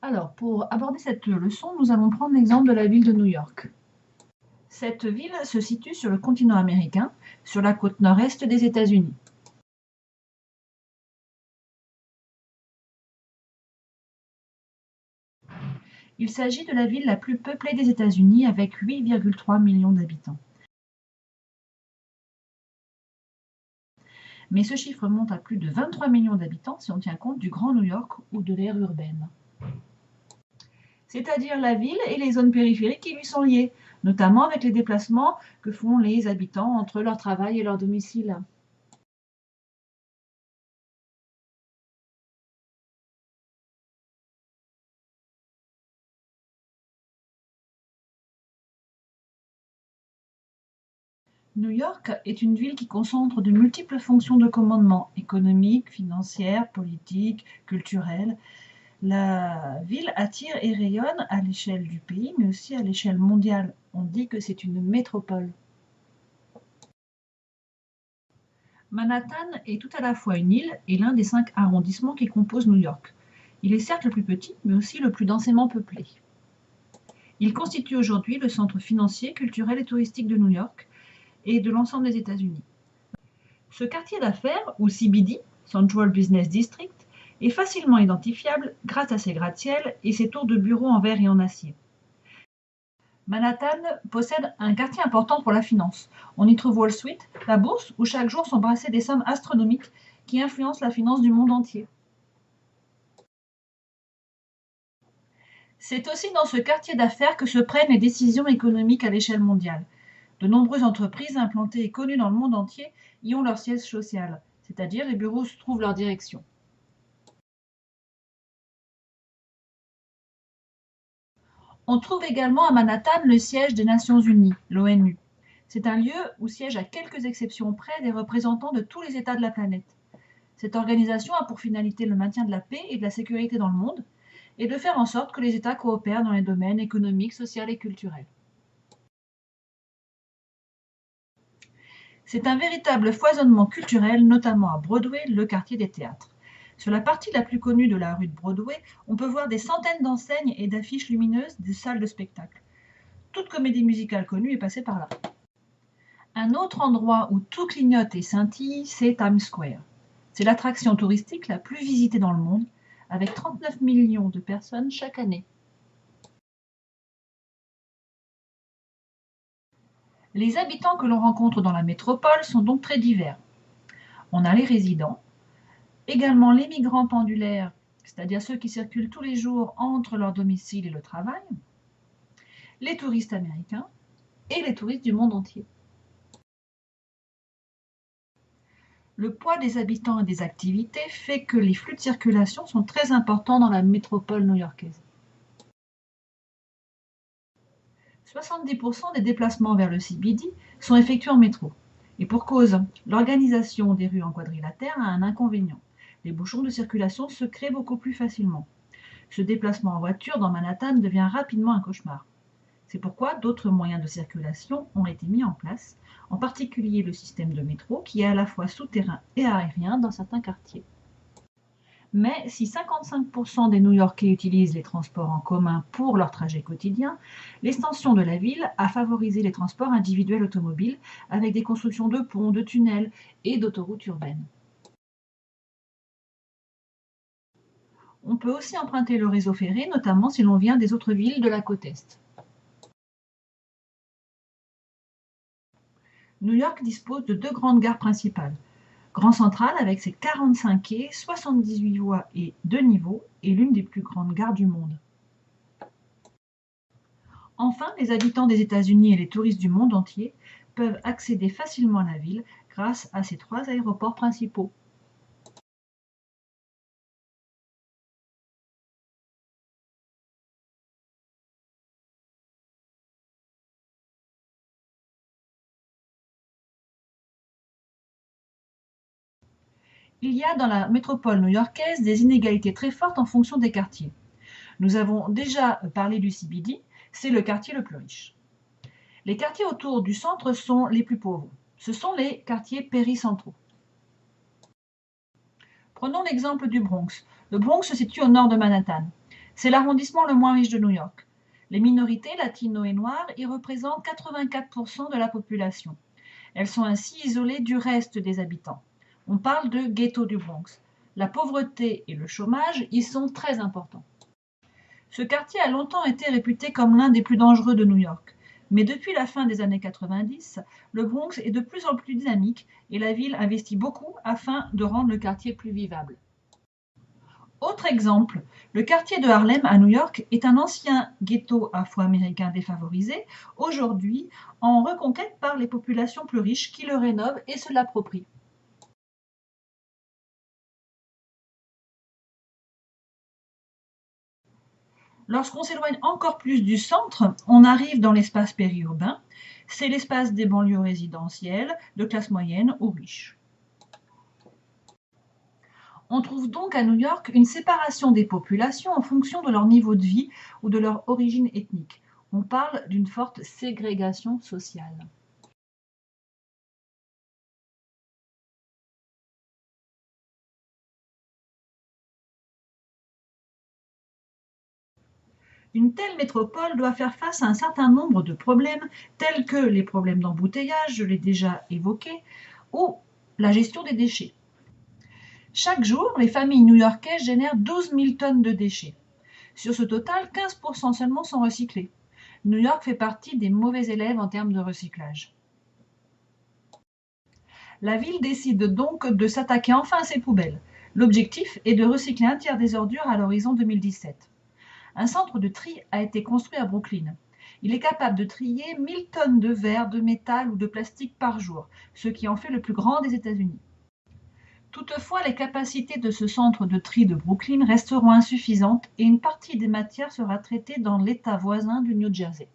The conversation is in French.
Alors, pour aborder cette leçon, nous allons prendre l'exemple de la ville de New York. Cette ville se situe sur le continent américain, sur la côte nord-est des États-Unis. Il s'agit de la ville la plus peuplée des États-Unis avec 8,3 millions d'habitants. Mais ce chiffre monte à plus de 23 millions d'habitants si on tient compte du Grand New York ou de l'aire urbaine. C'est-à-dire la ville et les zones périphériques qui lui sont liées, notamment avec les déplacements que font les habitants entre leur travail et leur domicile. New York est une ville qui concentre de multiples fonctions de commandement économiques, financières, politiques, culturelles. La ville attire et rayonne à l'échelle du pays, mais aussi à l'échelle mondiale. On dit que c'est une métropole. Manhattan est tout à la fois une île et l'un des 5 arrondissements qui composent New York. Il est certes le plus petit, mais aussi le plus densément peuplé. Il constitue aujourd'hui le centre financier, culturel et touristique de New York et de l'ensemble des États-Unis. Ce quartier d'affaires, ou CBD, Central Business District, est facilement identifiable grâce à ses gratte-ciels et ses tours de bureaux en verre et en acier. Manhattan possède un quartier important pour la finance. On y trouve Wall Street, la bourse, où chaque jour sont brassées des sommes astronomiques qui influencent la finance du monde entier. C'est aussi dans ce quartier d'affaires que se prennent les décisions économiques à l'échelle mondiale. De nombreuses entreprises implantées et connues dans le monde entier y ont leur siège social, c'est-à-dire les bureaux où se trouve leur direction. On trouve également à Manhattan le siège des Nations Unies, l'ONU. C'est un lieu où siègent à quelques exceptions près des représentants de tous les États de la planète. Cette organisation a pour finalité le maintien de la paix et de la sécurité dans le monde et de faire en sorte que les États coopèrent dans les domaines économiques, sociaux et culturels. C'est un véritable foisonnement culturel, notamment à Broadway, le quartier des théâtres. Sur la partie la plus connue de la rue de Broadway, on peut voir des centaines d'enseignes et d'affiches lumineuses des salles de spectacle. Toute comédie musicale connue est passée par là. Un autre endroit où tout clignote et scintille, c'est Times Square. C'est l'attraction touristique la plus visitée dans le monde, avec 39 millions de personnes chaque année. Les habitants que l'on rencontre dans la métropole sont donc très divers. On a les résidents, également les migrants pendulaires, c'est-à-dire ceux qui circulent tous les jours entre leur domicile et le travail, les touristes américains et les touristes du monde entier. Le poids des habitants et des activités fait que les flux de circulation sont très importants dans la métropole new-yorkaise. 70% des déplacements vers le CBD sont effectués en métro. Et pour cause, l'organisation des rues en quadrilatère a un inconvénient. Les bouchons de circulation se créent beaucoup plus facilement. Ce déplacement en voiture dans Manhattan devient rapidement un cauchemar. C'est pourquoi d'autres moyens de circulation ont été mis en place, en particulier le système de métro qui est à la fois souterrain et aérien dans certains quartiers. Mais si 55% des New-Yorkais utilisent les transports en commun pour leur trajet quotidien, l'extension de la ville a favorisé les transports individuels automobiles avec des constructions de ponts, de tunnels et d'autoroutes urbaines. On peut aussi emprunter le réseau ferré, notamment si l'on vient des autres villes de la côte Est. New York dispose de 2 grandes gares principales. Grand Central, avec ses 45 quais, 78 voies et 2 niveaux, est l'une des plus grandes gares du monde. Enfin, les habitants des États-Unis et les touristes du monde entier peuvent accéder facilement à la ville grâce à ces 3 aéroports principaux. Il y a dans la métropole new-yorkaise des inégalités très fortes en fonction des quartiers. Nous avons déjà parlé du CBD, c'est le quartier le plus riche. Les quartiers autour du centre sont les plus pauvres. Ce sont les quartiers péricentraux. Prenons l'exemple du Bronx. Le Bronx se situe au nord de Manhattan. C'est l'arrondissement le moins riche de New York. Les minorités latino et noires y représentent 84% de la population. Elles sont ainsi isolées du reste des habitants. On parle de ghetto du Bronx. La pauvreté et le chômage y sont très importants. Ce quartier a longtemps été réputé comme l'un des plus dangereux de New York. Mais depuis la fin des années 90, le Bronx est de plus en plus dynamique et la ville investit beaucoup afin de rendre le quartier plus vivable. Autre exemple, le quartier de Harlem à New York est un ancien ghetto afro-américain défavorisé, aujourd'hui en reconquête par les populations plus riches qui le rénovent et se l'approprient. Lorsqu'on s'éloigne encore plus du centre, on arrive dans l'espace périurbain. C'est l'espace des banlieues résidentielles, de classe moyenne ou riche. On trouve donc à New York une séparation des populations en fonction de leur niveau de vie ou de leur origine ethnique. On parle d'une forte ségrégation sociale. Une telle métropole doit faire face à un certain nombre de problèmes, tels que les problèmes d'embouteillage, je l'ai déjà évoqué, ou la gestion des déchets. Chaque jour, les familles new-yorkaises génèrent 12 000 tonnes de déchets. Sur ce total, 15% seulement sont recyclés. New York fait partie des mauvais élèves en termes de recyclage. La ville décide donc de s'attaquer enfin à ses poubelles. L'objectif est de recycler un tiers des ordures à l'horizon 2017. Un centre de tri a été construit à Brooklyn. Il est capable de trier 1000 tonnes de verre, de métal ou de plastique par jour, ce qui en fait le plus grand des États-Unis. Toutefois, les capacités de ce centre de tri de Brooklyn resteront insuffisantes et une partie des matières sera traitée dans l'État voisin du New Jersey.